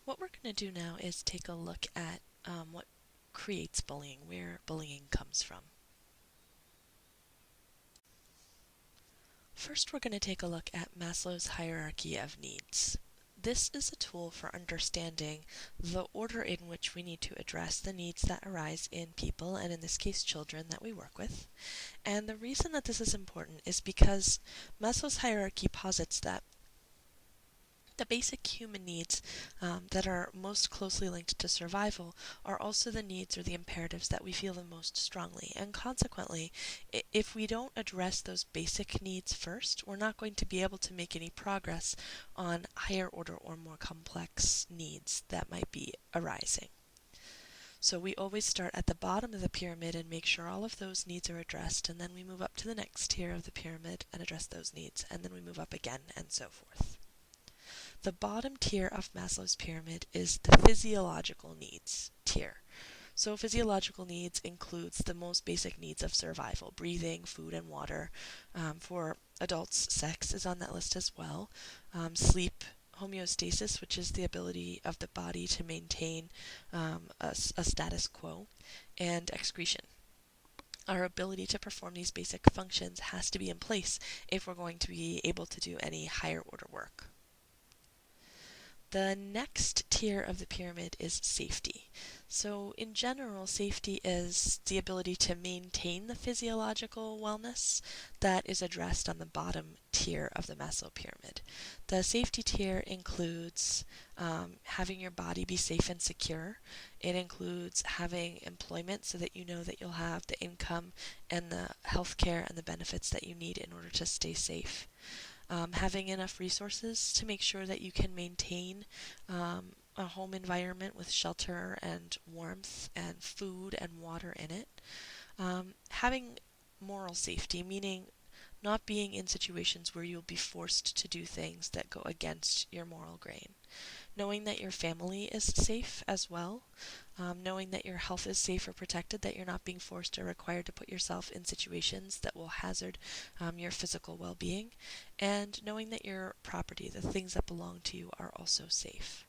What we're going to do now is take a look at what creates bullying, where bullying comes from. First, we're going to take a look at Maslow's hierarchy of needs. This is a tool for understanding the order in which we need to address the needs that arise in people, and in this case children, that we work with. And the reason that this is important is because Maslow's hierarchy posits that the basic human needs that are most closely linked to survival are also the needs or the imperatives that we feel the most strongly. And consequently, if we don't address those basic needs first, we're not going to be able to make any progress on higher order or more complex needs that might be arising. So we always start at the bottom of the pyramid and make sure all of those needs are addressed, and then we move up to the next tier of the pyramid and address those needs, and then we move up again, and so forth. The bottom tier of Maslow's pyramid is the physiological needs tier. So physiological needs includes the most basic needs of survival: breathing, food, and water. For adults, sex is on that list as well. Sleep, homeostasis, which is the ability of the body to maintain a status quo, and excretion. Our ability to perform these basic functions has to be in place if we're going to be able to do any higher order work. The next tier of the pyramid is safety. So in general, safety is the ability to maintain the physiological wellness that is addressed on the bottom tier of the Maslow pyramid. The safety tier includes having your body be safe and secure. It includes having employment so that you know that you'll have the income and the health care and the benefits that you need in order to stay safe. Having enough resources to make sure that you can maintain a home environment with shelter and warmth and food and water in it. Having moral safety, meaning not being in situations where you'll be forced to do things that go against your moral grain. Knowing that your family is safe as well. Knowing that your health is safe or protected, that you're not being forced or required to put yourself in situations that will hazard your physical well-being. And knowing that your property, the things that belong to you, are also safe.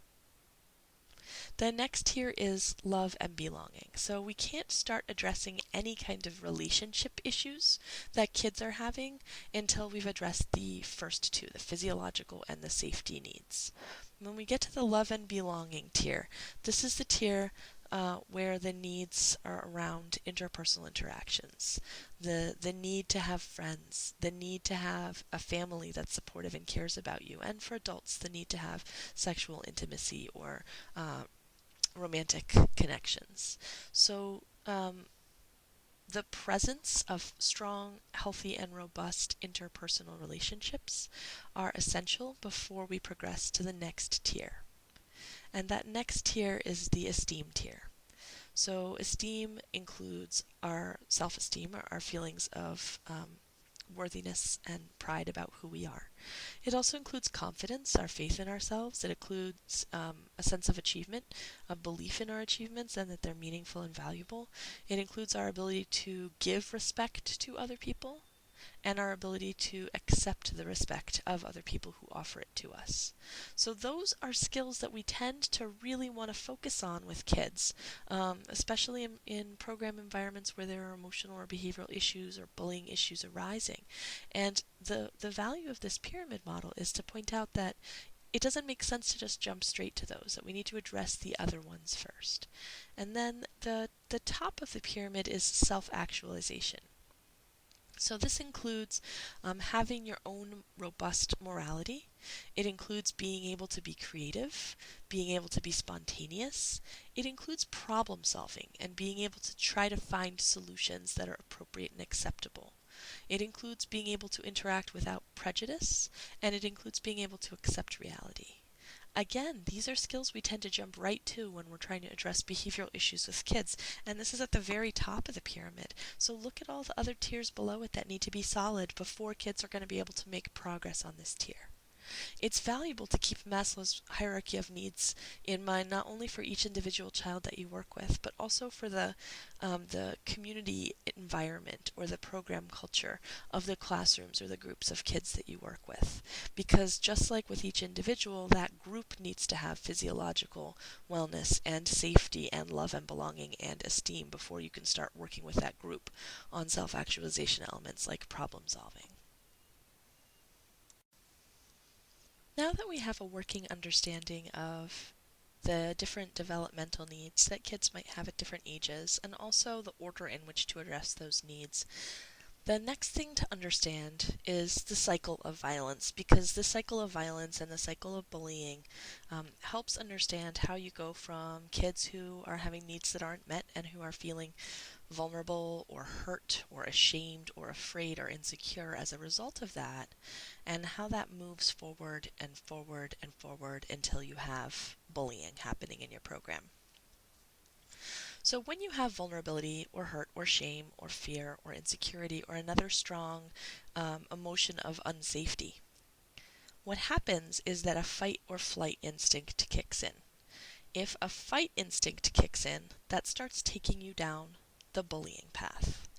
The next tier is love and belonging. So we can't start addressing any kind of relationship issues that kids are having until we've addressed the first two, the physiological and the safety needs. When we get to the love and belonging tier, this is the tier where the needs are around interpersonal interactions, the need to have friends, the need to have a family that's supportive and cares about you, and for adults, the need to have sexual intimacy or romantic connections. So the presence of strong, healthy, and robust interpersonal relationships are essential before we progress to the next tier. And that next tier is the esteem tier. So esteem includes our self-esteem, our feelings of worthiness and pride about who we are. It also includes confidence, our faith in ourselves. It includes a sense of achievement, a belief in our achievements and that they're meaningful and valuable. It includes our ability to give respect to other people and our ability to accept the respect of other people who offer it to us. So those are skills that we tend to really want to focus on with kids, especially in program environments where there are emotional or behavioral issues or bullying issues arising. And the value of this pyramid model is to point out that it doesn't make sense to just jump straight to those, that we need to address the other ones first. And then the top of the pyramid is self-actualization. So this includes having your own robust morality. It includes being able to be creative, being able to be spontaneous. It includes problem solving and being able to try to find solutions that are appropriate and acceptable. It includes being able to interact without prejudice, and it includes being able to accept reality. Again, these are skills we tend to jump right to when we're trying to address behavioral issues with kids, and this is at the very top of the pyramid. So look at all the other tiers below it that need to be solid before kids are going to be able to make progress on this tier. it's valuable to keep Maslow's hierarchy of needs in mind, not only for each individual child that you work with, but also for the community environment or the program culture of the classrooms or the groups of kids that you work with. Because just like with each individual, that group needs to have physiological wellness and safety and love and belonging and esteem before you can start working with that group on self-actualization elements like problem solving. Now that we have a working understanding of the different developmental needs that kids might have at different ages, and also the order in which to address those needs, the next thing to understand is the cycle of violence, because the cycle of violence and the cycle of bullying helps understand how you go from kids who are having needs that aren't met and who are feeling vulnerable or hurt or ashamed or afraid or insecure as a result of that, and how that moves forward and forward and forward until you have bullying happening in your program. So when you have vulnerability or hurt or shame or fear or insecurity or another strong emotion of unsafety, what happens is that a fight or flight instinct kicks in. If a fight instinct kicks in, that starts taking you down the bullying path.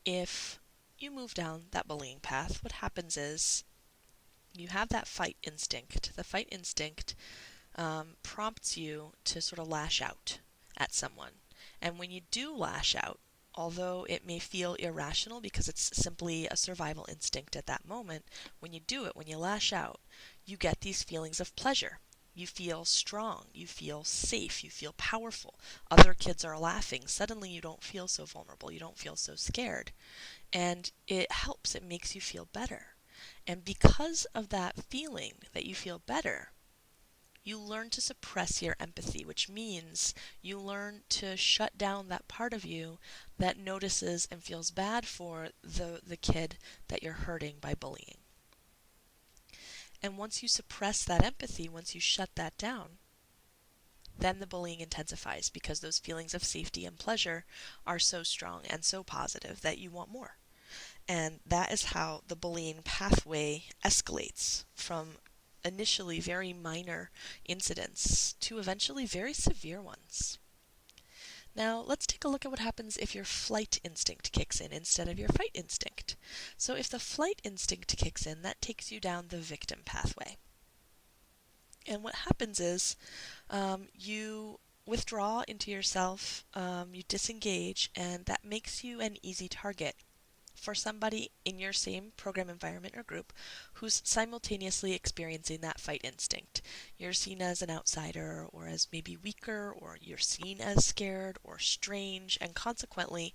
If you move down that bullying path, what happens is you have that fight instinct. The fight instinct prompts you to sort of lash out at someone. And when you do lash out, although it may feel irrational because it's simply a survival instinct at that moment, when you do it, when you lash out, you get these feelings of pleasure. You feel strong, you feel safe, you feel powerful. Other kids are laughing. Suddenly you don't feel so vulnerable, you don't feel so scared. And it helps, it makes you feel better. And because of that feeling that you feel better, you learn to suppress your empathy, which means you learn to shut down that part of you that notices and feels bad for the kid that you're hurting by bullying. And once you suppress that empathy, once you shut that down, then the bullying intensifies because those feelings of safety and pleasure are so strong and so positive that you want more. And that is how the bullying pathway escalates from initially very minor incidents to eventually very severe ones. Now, let's take a look at what happens if your flight instinct kicks in instead of your fight instinct. So if the flight instinct kicks in, that takes you down the victim pathway. And what happens is you withdraw into yourself, you disengage, and that makes you an easy target for somebody in your same program environment or group who's simultaneously experiencing that fight instinct. You're seen as an outsider or as maybe weaker, or you're seen as scared or strange, and consequently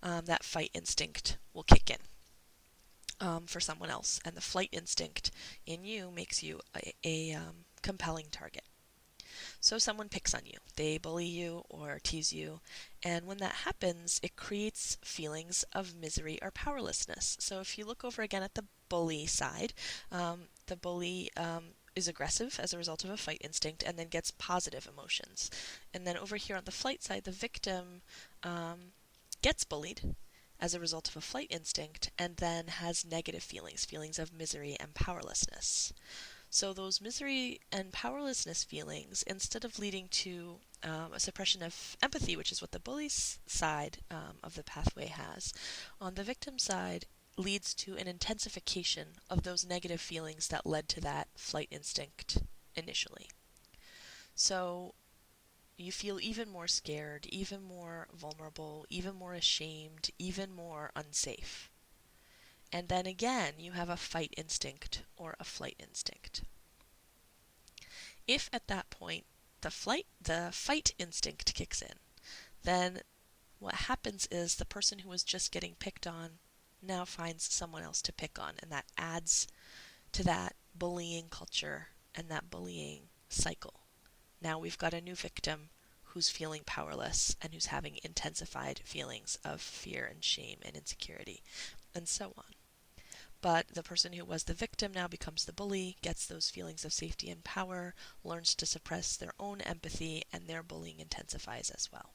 that fight instinct will kick in for someone else, and the flight instinct in you makes you a compelling target. So someone picks on you, they bully you or tease you, and when that happens, it creates feelings of misery or powerlessness. So if you look over again at the bully side, the bully is aggressive as a result of a fight instinct and then gets positive emotions. And then over here on the flight side, the victim gets bullied as a result of a flight instinct and then has negative feelings, feelings of misery and powerlessness. So those misery and powerlessness feelings, instead of leading to a suppression of empathy, which is what the bully's side of the pathway has, on the victim side leads to an intensification of those negative feelings that led to that flight instinct initially. So you feel even more scared, even more vulnerable, even more ashamed, even more unsafe. And then again, you have a fight instinct or a flight instinct. If at that point the fight instinct kicks in, then what happens is the person who was just getting picked on now finds someone else to pick on, and that adds to that bullying culture and that bullying cycle. Now we've got a new victim who's feeling powerless and who's having intensified feelings of fear and shame and insecurity, and so on. But the person who was the victim now becomes the bully, gets those feelings of safety and power, learns to suppress their own empathy, and their bullying intensifies as well.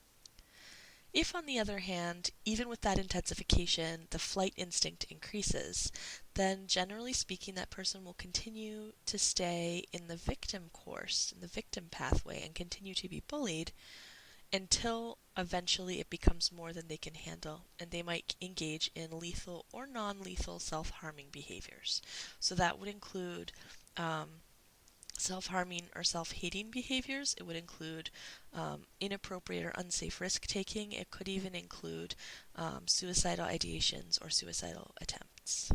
If, on the other hand, even with that intensification, the flight instinct increases, then generally speaking, that person will continue to stay in the victim course, in the victim pathway, and continue to be bullied until eventually it becomes more than they can handle, and they might engage in lethal or non lethal self harming behaviors. So that would include self harming or self hating behaviors. It would include inappropriate or unsafe risk taking. It could even include suicidal ideations or suicidal attempts.